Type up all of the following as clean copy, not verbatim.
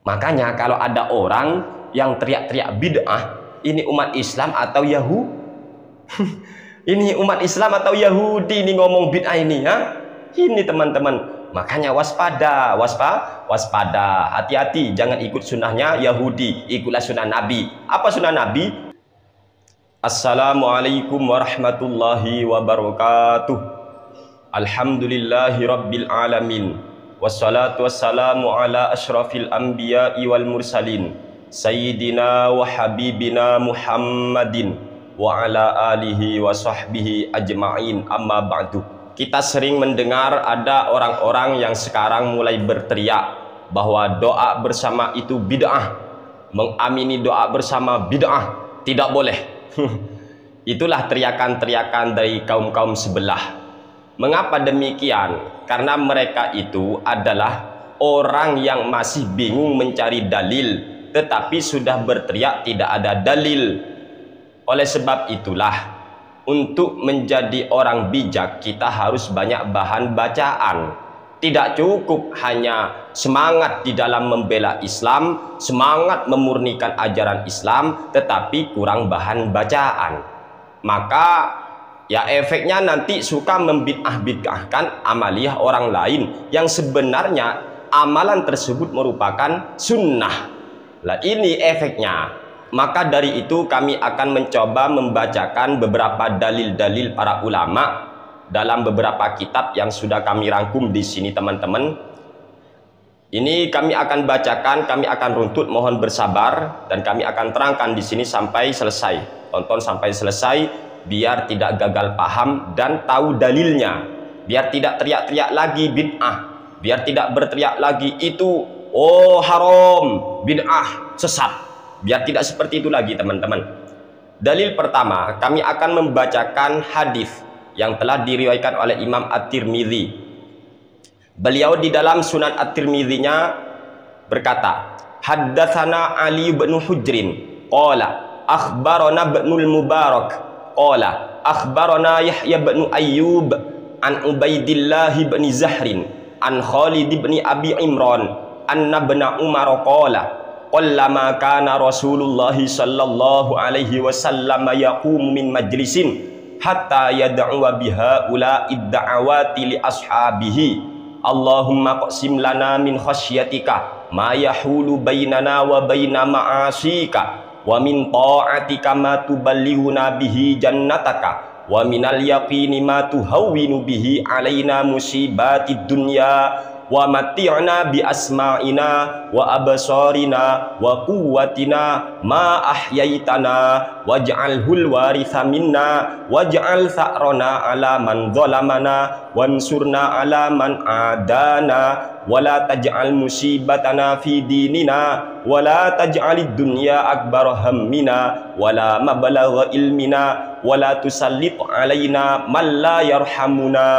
Makanya kalau ada orang yang teriak-teriak bid'ah, ini umat Islam atau Yahudi? Ini umat Islam atau Yahudi ini ngomong bid'ah ini, ha? Ini teman-teman. Makanya waspada, waspada, hati-hati, jangan ikut sunnahnya Yahudi, ikutlah sunnah Nabi. Apa sunnah Nabi? Assalamualaikum warahmatullahi wabarakatuh. Alhamdulillahi rabbil alamin. Wassalatu wassalamu ala ashrafil anbiya'i wal mursalin, sayyidina wa habibina Muhammadin wa ala alihi wa sahbihi ajma'in, amma ba'du. Kita sering mendengar ada orang-orang yang sekarang mulai berteriak bahwa doa bersama itu bid'ah, mengamini doa bersama bid'ah, tidak boleh. Itulah teriakan-teriakan dari kaum-kaum sebelah. Mengapa demikian? Karena mereka itu adalah orang yang masih bingung mencari dalil, tetapi sudah berteriak tidak ada dalil. Oleh sebab itulah, untuk menjadi orang bijak kita harus banyak bahan bacaan. Tidak cukup hanya semangat di dalam membela Islam, semangat memurnikan ajaran Islam, tetapi kurang bahan bacaan. Maka ya efeknya nanti suka membid'ah-bid'ahkan amaliyah orang lain yang sebenarnya amalan tersebut merupakan sunnah. Lah ini efeknya. Maka dari itu kami akan mencoba membacakan beberapa dalil-dalil para ulama dalam beberapa kitab yang sudah kami rangkum di sini teman-teman. Ini kami akan bacakan, kami akan runtut, mohon bersabar, dan kami akan terangkan di sini sampai selesai. Tonton sampai selesai biar tidak gagal paham dan tahu dalilnya, biar tidak teriak-teriak lagi bid'ah, biar tidak berteriak lagi itu oh haram, bid'ah, sesat, biar tidak seperti itu lagi teman-teman. Dalil pertama, kami akan membacakan hadis yang telah diriwayatkan oleh Imam At-Tirmidzi. Beliau di dalam Sunan At-Tirmidzi-nya berkata, haddatsana Ali bin Hujrin qala akhbarana Ibnul Mubarak qala akhbarana Yahya bin Ayyub an Ubaidillah bin Zahrin an Khalid bin Abi Imran anna bin Umar qala qallama kana Rasulullah sallallahu alaihi wasallam yaqumu min majlisin hatta yad'u biha ula idda'awati li ashabihi Allahumma qsim lana min khasyatika ma yahulu bainana wa baina ma'asika wa min ta'atika ma tuballighuna bihi jannataka wa minal yaqini ma tuhawwinu bihi alaina musibatid dunya wa mati'na bi asma'ina wa absarina wa quwwatina ma ahyaitana waj'alhul waritha minna waj'al tha'rana ala man zalamana wansurna ala man adana wala taj'al musibatana fi dinina wala taj'alid dunya akbar hammina wala mabalagha ilmina wala tusallit alaina man la yarhamuna.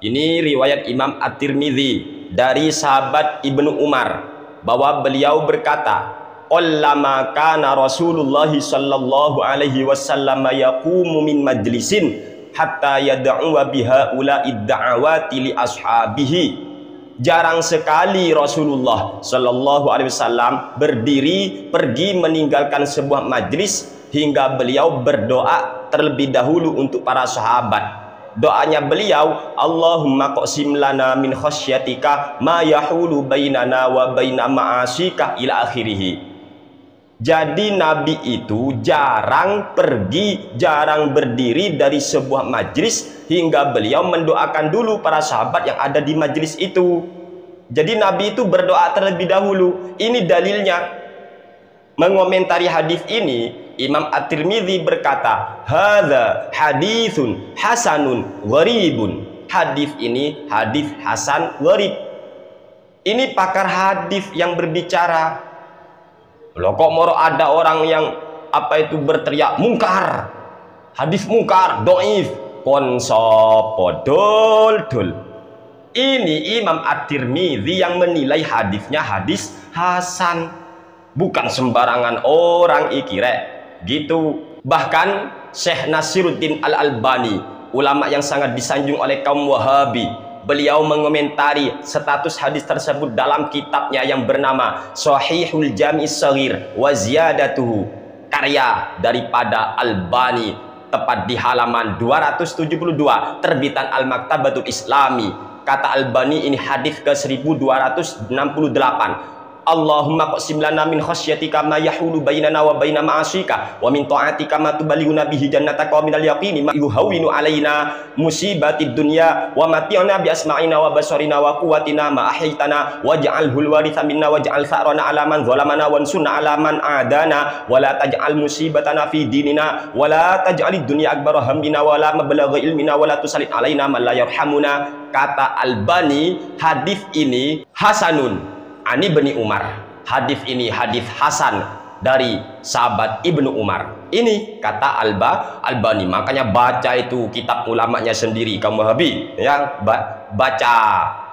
Ini riwayat Imam At-Tirmidzi dari sahabat Ibnu Umar bahwa beliau berkata, qallama kana Rasulullah sallallahu alaihi wasallam yaqumu min majlisin hatta yad'u biha ula idda'awati li ashabihi. Jarang sekali Rasulullah sallallahu alaihi wasallam berdiri pergi meninggalkan sebuah majlis hingga beliau berdoa terlebih dahulu untuk para sahabat. Doanya beliau, Allahumma qsim lana min khasyatika ma yahulu bainana wa baina ma'asika ila akhirih. Jadi Nabi itu jarang pergi, jarang berdiri dari sebuah majlis hingga beliau mendoakan dulu para sahabat yang ada di majlis itu. Jadi Nabi itu berdoa terlebih dahulu. Ini dalilnya. Mengomentari hadis ini, Imam At-Tirmidzi berkata, hadza haditsun hasanun gharibun. Hadis ini hadis hasan gharib. Ini pakar hadis yang berbicara. Loh kok moro ada orang yang apa itu berteriak mungkar. Hadis mungkar, dhaif, konsopo dol. Ini Imam At-Tirmidzi yang menilai hadisnya hadis hasan. Bukan sembarangan orang ikire gitu. Bahkan Syekh Nasiruddin Al-Albani, ulama yang sangat disanjung oleh kaum Wahabi, beliau mengomentari status hadis tersebut dalam kitabnya yang bernama Shahihul Jami' Shaghir wa Ziyadatuhu, karya daripada Albani, tepat di halaman 272, terbitan Al-Maktabatul Islami. Kata Albani, ini hadis ke 1268. Allahumma qsim lana min khasyatika ma yahulu bainana wa baina ma'asika wa min ta'atika ma tuballighuna bihi jannataka wa minal yaqini ma yuhawwinu alaina musibatid dunya wa mati'na bi asma'ina wa basarina wa quwwatina ma ahyaitana waj'alhul waritha minna waj'al tha'rana 'ala man zalamana wansurna 'ala man adana wa la taj'al musibatana fi dinina wa la taj'alid dunya akbara hammina wa la mablagha ilmina wa la tusallit alaina man la yarhamuna. Kata Albani, hadis ini hasanun ani Ibni Umar. Hadis ini hadis hasan dari sahabat Ibnu Umar. Ini kata Albani. Makanya baca itu kitab ulamanya sendiri, kaum Wahabi yang baca.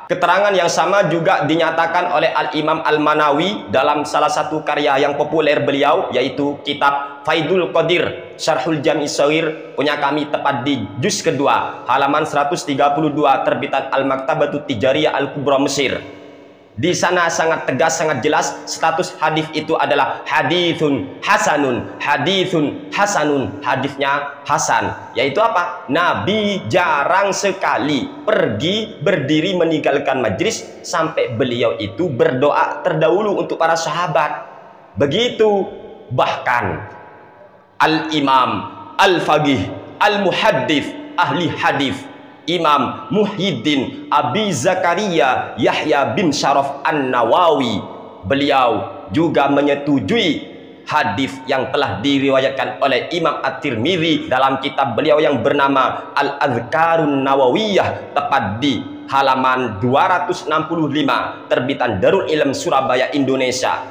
Keterangan yang sama juga dinyatakan oleh Al-Imam Al-Manawi dalam salah satu karya yang populer beliau, yaitu kitab Faidul Qadir Syarhul Jami' Shaghir, punya kami, tepat di juz kedua halaman 132, terbitan Al-Maktabatut Tijariyah Al-Kubra Mesir. Di sana sangat tegas, sangat jelas, status hadis itu adalah hadithun hasanun, hadithun hasanun, hadisnya hasan. Yaitu apa? Nabi jarang sekali pergi berdiri meninggalkan majlis sampai beliau itu berdoa terdahulu untuk para sahabat. Begitu. Bahkan Al-Imam Al-Faqih Al-Muhaddits ahli hadis Imam Muhyiddin Abi Zakaria Yahya bin Syaraf An-Nawawi, beliau juga menyetujui hadis yang telah diriwayatkan oleh Imam At-Tirmidzi dalam kitab beliau yang bernama Al-Adhkarun Nawawiyah, tepat di halaman 265, terbitan Darul Ilm Surabaya, Indonesia.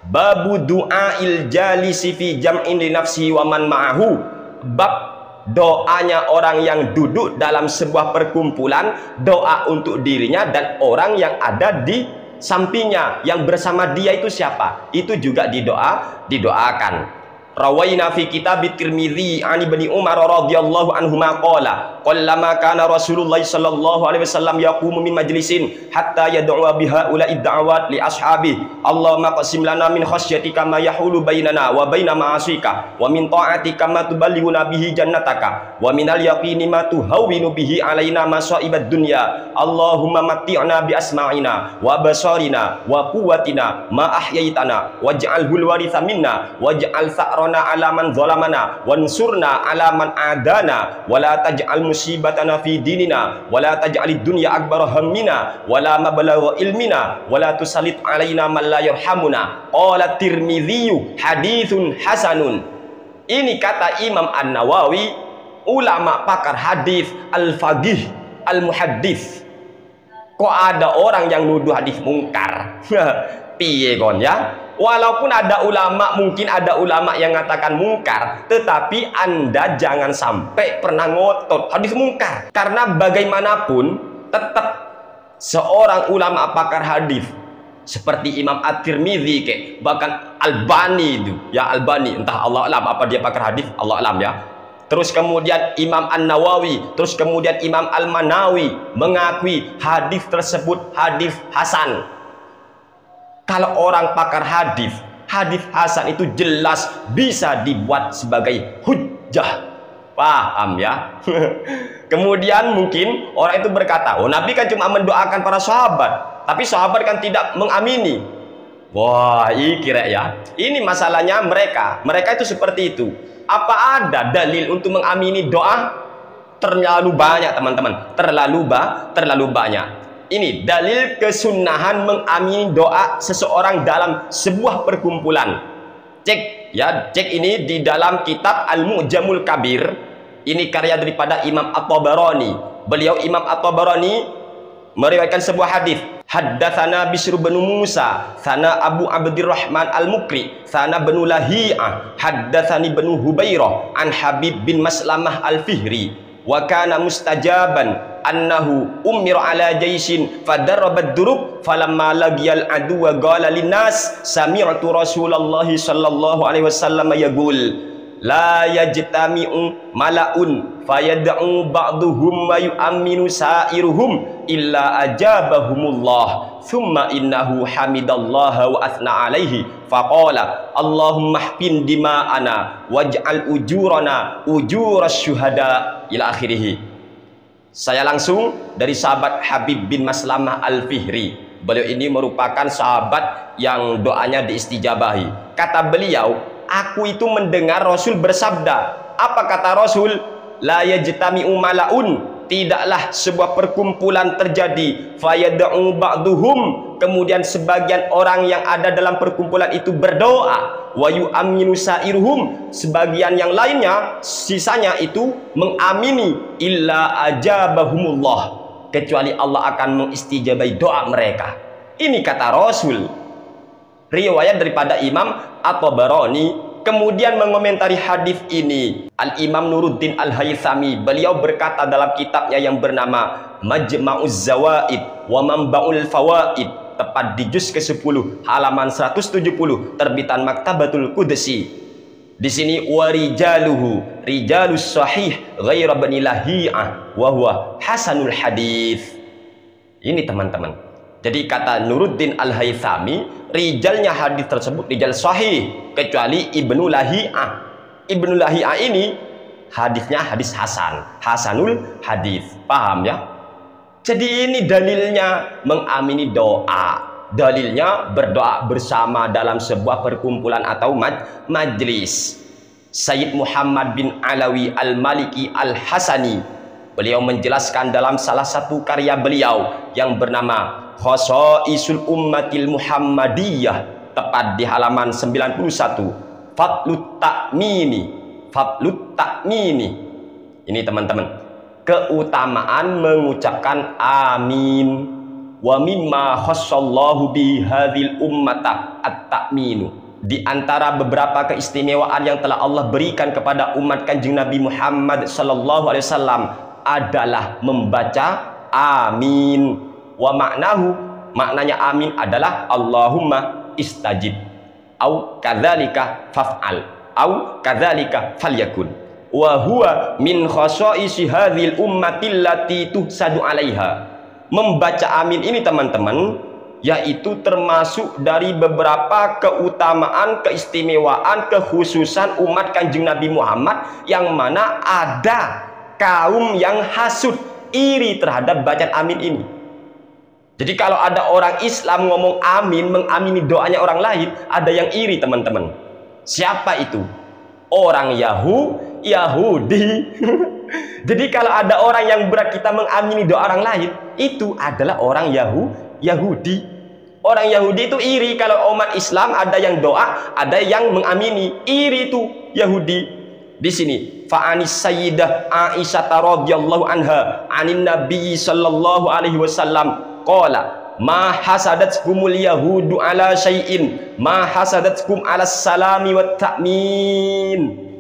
Babu du'ail jalisi fi jam'in li nafsihi wa man ma'ahu, bab doanya orang yang duduk dalam sebuah perkumpulan, doa untuk dirinya dan orang yang ada di sampingnya, yang bersama dia itu siapa, itu juga didoakan. Rawaina fi kitab Tirmidzi an Ibni Umar radhiyallahu anhuma qala qallama kana Rasulullah sallallahu alaihi wasallam yaqumu min majlisin hatta yad'u biha ula idda'awat li ashabi Allahumma qasim lana min khasyatika ma yahulu bainana wa baina ma'asika wa min ta'atika ma tuballighuna bihi jannataka wa minal yaqini ma tuhawwinu bihi alaina masa'ibad dunya Allahumma matti'na bi asma'ina wa basarina wa quwwatina ma ahyaitana waj'alhul waritha minna waj'al ala man zalamana wansurna ala man adana wala taj'al musibatana fi dinina wala taj'alid dunya akbar hammina wala mablagha ilmina wala tusallit alaina man la yarhamuna. Qala Tirmidzi haditsun hasanun. Ini kata Imam An-Nawawi, ulama pakar hadis, al-faqih, al-muhaddits. Kok ada orang yang nuduh hadis mungkar? Piye kon ya? Walaupun ada ulama, mungkin ada ulama yang mengatakan mungkar, tetapi Anda jangan sampai pernah ngotot hadis mungkar. Karena bagaimanapun tetap seorang ulama pakar hadis seperti Imam At-Tirmidzi, bahkan Albani itu, ya Albani, entah Allah alam apa dia pakar hadis, Allah alam ya. Terus kemudian Imam An-Nawawi, terus kemudian Imam Al-Manawi mengakui hadis tersebut hadis hasan. Kalau orang pakar hadis, hadis hasan itu jelas bisa dibuat sebagai hujjah. Paham ya? Kemudian mungkin orang itu berkata, oh Nabi kan cuma mendoakan para sahabat, tapi sahabat kan tidak mengamini. Wah, kira ya. Ini masalahnya mereka itu seperti itu. Apa ada dalil untuk mengamini doa? Terlalu banyak teman-teman, terlalu banyak. Ini dalil kesunahan mengamini doa seseorang dalam sebuah perkumpulan. Cek ya, cek ini di dalam kitab Al-Mu'jamul Kabir. Ini karya daripada Imam At-Tabarani. Beliau Imam At-Tabarani meriwayatkan sebuah hadis. Haddatsana Bishr bin Musa, sana Abu Abdurrahman Al-Mukri, sana bin Lahiyah, haddatsani bin Hubairah an Habib bin Maslamah Al-Fihri, wa kana mustajaban annahu umir ala jaisin fadarrabat durub falamma lagiyal adu wa qala linnas sami'tu Rasulullah sallallahu alaihi wasallam yaqul. la yajtami'u mala'un fayad'u ba'duhum wa yu'minu sa'iruhum illa ajabahumullah thumma innahu hamidallaha wa athna alaihi faqala Allahumma hqin dima'ana waj'al ujurana ujuras syuhada ila akhirih. Saya langsung dari sahabat Habib bin Maslamah Al-Fihri. Beliau ini merupakan sahabat yang doanya diistijabahi. Kata beliau, aku itu mendengar Rasul bersabda. Apa kata Rasul? La yajtami'u mala'un, tidaklah sebuah perkumpulan terjadi, fayad'u ba'duhum, kemudian sebagian orang yang ada dalam perkumpulan itu berdoa, wa yu'minu sa'iruhum, sebagian yang lainnya sisanya itu mengamini, illa ajabahumullah, kecuali Allah akan mengistijabai doa mereka. Ini kata Rasul. Riwayat daripada Imam At-Tabarani. Kemudian mengomentari hadis ini Al-Imam Nuruddin Al-Haythami, beliau berkata dalam kitabnya yang bernama Majma'uz Zawaid wa Manba'ul Fawaid, tepat di juz ke-10 halaman 170 terbitan Maktabatul Qudsi. Di sini warijaluhu rijalus sahih ghaira bani lahiyah wa huwa hasanul hadis. Ini teman-teman. Jadi kata Nuruddin Al-Haythami, rijalnya hadis tersebut rijal sahih kecuali Ibnu Lahiyah. Ibnu Lahiyah ini hadisnya hadis hasan, hasanul hadis. Paham ya? Jadi ini dalilnya mengamini doa. Dalilnya berdoa bersama dalam sebuah perkumpulan atau majlis. Sayyid Muhammad bin Alawi Al-Maliki Al-Hasani, beliau menjelaskan dalam salah satu karya beliau yang bernama Khasaisul Ummatil Muhammadiyah, tepat di halaman 91, Fadlut Ta'mini. Fadlut Ta'mini. Ini teman-teman, keutamaan mengucapkan amin. Wa mimma khassallahu bi hadhil ummata at-ta'minu. Di antara beberapa keistimewaan yang telah Allah berikan kepada umat Kanjeng Nabi Muhammad sallallahu alaihi wasallam adalah membaca amin. Wa maknahu, maknanya amin adalah Allahumma istajib, au kadzalika faf'al, au kadzalika falyakun. Wa huwa min khasaisi hadhil ummatil lati tuhsadu 'alaiha. Membaca amin ini teman-teman, yaitu termasuk dari beberapa keutamaan, keistimewaan, kekhususan umat Kanjeng Nabi Muhammad, yang mana ada kaum yang hasud, iri terhadap bacaan amin ini. Jadi kalau ada orang Islam ngomong amin, mengamini doanya orang lain, ada yang iri teman-teman. Siapa itu? Orang Yahudi. Jadi kalau ada orang yang berat kita mengamini doa orang lain, itu adalah orang Yahudi. Orang Yahudi itu iri kalau umat Islam ada yang doa, ada yang mengamini. Iri itu Yahudi. Di sini fa'anis sayyidah Aisyah radhiyallahu anha anin nabi sallallahu alaihi wasallam qala ma hasadatkumul yahudu ala syai'in ma hasadatkum ala salami wat ta'min.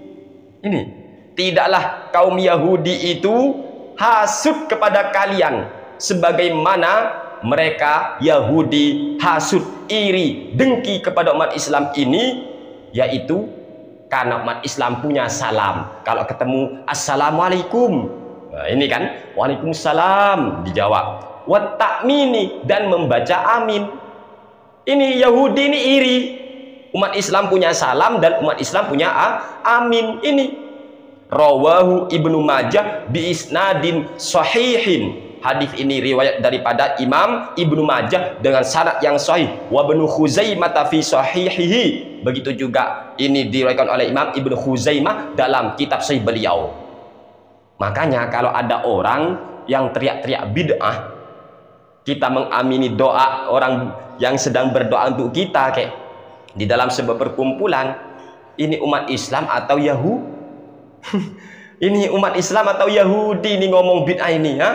Ini, tidaklah kaum Yahudi itu hasud kepada kalian sebagaimana mereka Yahudi hasud, iri, dengki kepada umat Islam ini, yaitu karena umat Islam punya salam. Kalau ketemu assalamualaikum, nah ini kan waalaikumsalam dijawab. Wat ta'mini, dan membaca amin. Ini Yahudi ini iri. Umat Islam punya salam dan umat Islam punya amin. Ini rawahu Ibnu Majah bi isnadin sahihin. Hadis ini riwayat daripada Imam Ibnu Majah dengan sanad yang sahih. Wa Ibnu Khuzaimah fi sahihihi. Begitu juga ini diriwayatkan oleh Imam Ibnu Khuzaimah dalam kitab sahih beliau. Makanya kalau ada orang yang teriak-teriak bid'ah, kita mengamini doa orang yang sedang berdoa untuk kita kayak di dalam sebuah perkumpulan, ini umat Islam atau ini umat Islam atau Yahudi ini ngomong bid'ah ini, ha?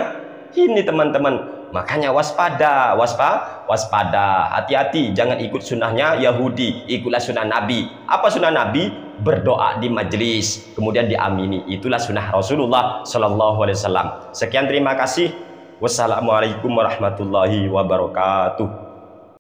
Ini teman-teman, makanya waspada, hati-hati, jangan ikut sunnahnya Yahudi, ikutlah sunnah Nabi. Apa sunnah Nabi? Berdoa di majelis, kemudian diamini. Itulah sunnah Rasulullah Sallallahu Alaihi Wasallam. Sekian, terima kasih. Wassalamualaikum warahmatullahi wabarakatuh.